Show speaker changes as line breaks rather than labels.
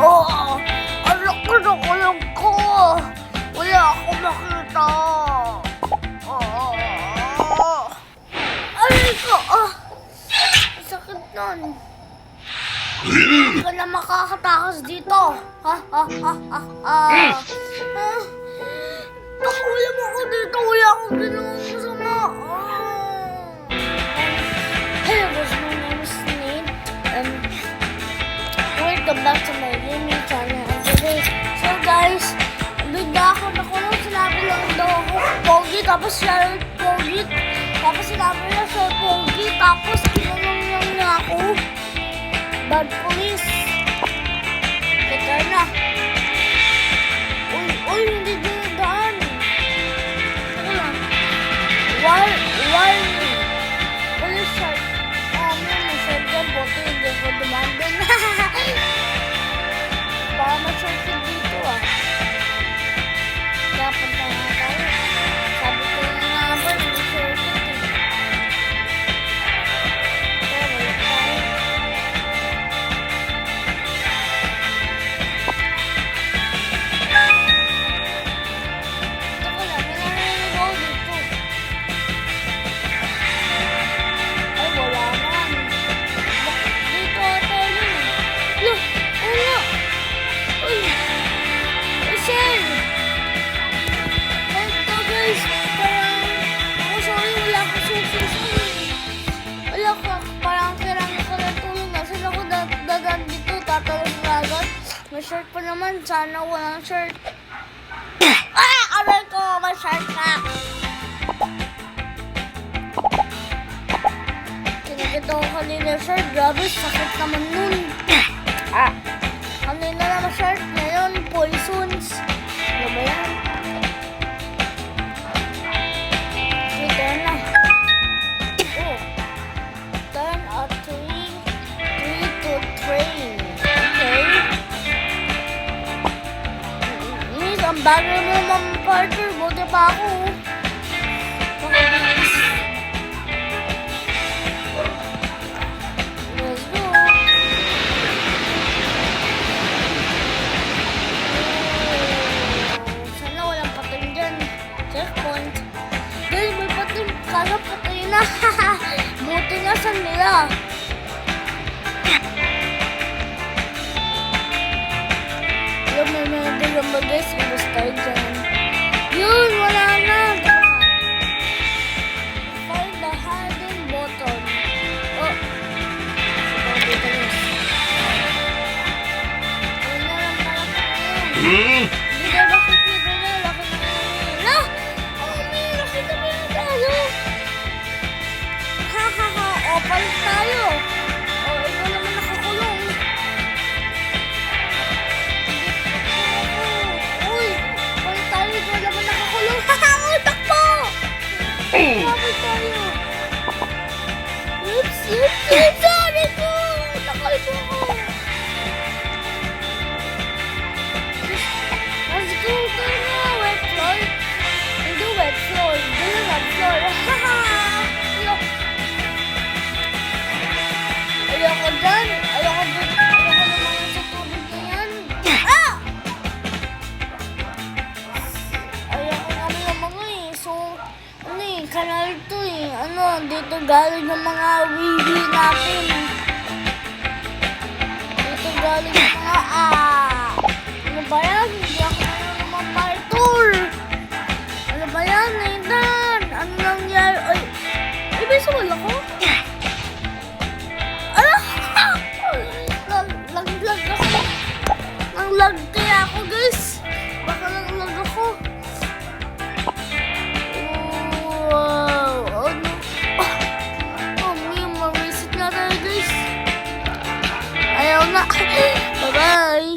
Oh, alak ko na kulang ko. Wala akong makita. Aray ko, ang sakit nun. Hindi ka na makakatakas dito. Nakulam ako dito. Wala akong ginawang masama. Hello guys, my name is Nate. Welcome back to my gaming channel. And today, so guys, bigla ako nakulong. Sinabi lang daw ako pogi, tapos siya pogi. Tapos sinabi lang siya pogi, tapos kinulong lang niya ako. Bad police. Teka na. Uy, hindi dinadaan. Teka lang. Why? Police shark. May shark yan. Buti hindi ko dumandun. Baka ma-shorted dito Dapat na nga tayo. Sabi ko na nga ba, hindi shorted Pero wala tayo. Teka lang, may narinig ako dito. Ay, wala naman. Dito ata yun. Look, wala. Uy, Michelle! Ito guys, sorry, wala akong susunod. Wala ko, parang kailangan ko na tulong. Saan ako dadan dito, tatalong na agad. May shirt pa naman, sana walang shirt. Aray ko, may shirt na. Kinakita ko kanina shirt, grabe, sakit naman nun. Kanina naman shirt, ngayon, poisons. Ano ba yan? Turn na. Turn a tree to train. Okay. Ang bagal mo, Ma'am Carter. Buti pa ako. Nakabilis. Let's go. Sana walang patay dyan. Checkpoint. Dahil may patay. Kala patay na. Buti na sa nila. Alam mo na yung mag-guess. Ibas tayo dyan. Yun! Wala na! Find the hidden button. Oh! Dito guys. Ayun na lang pala pa yun. Hindi na nakikita na. Na! Oh, may nakita mo yung tayo. O, palit tayo. O, ikaw naman nakakulong. Uy, palit tayo. Ikaw naman nakakulong. Uy, takbo! Palit tayo. Oops. Sorry ko. Nakalit ako. Let's go. Tayo na. Wet floor. Hindi wet floor. Hindi wet floor. Look. Ayoko dyan. Ayoko naman sa tubig na yan. Ayoko naman So, kanal to dito galing yung mga wiwi natin. Dito galing yung mga, ano ba yan? Hindi ako naman partour. Ano ba yan, Nathan? Ano nangyari? Ay, may sawal ako? Nag-lag ako. Nang-lag kaya ako, guys. Baka nang-lag ako. Wow. Ano? May ma-reset na tayo, guys. Ayaw na. Bye-bye.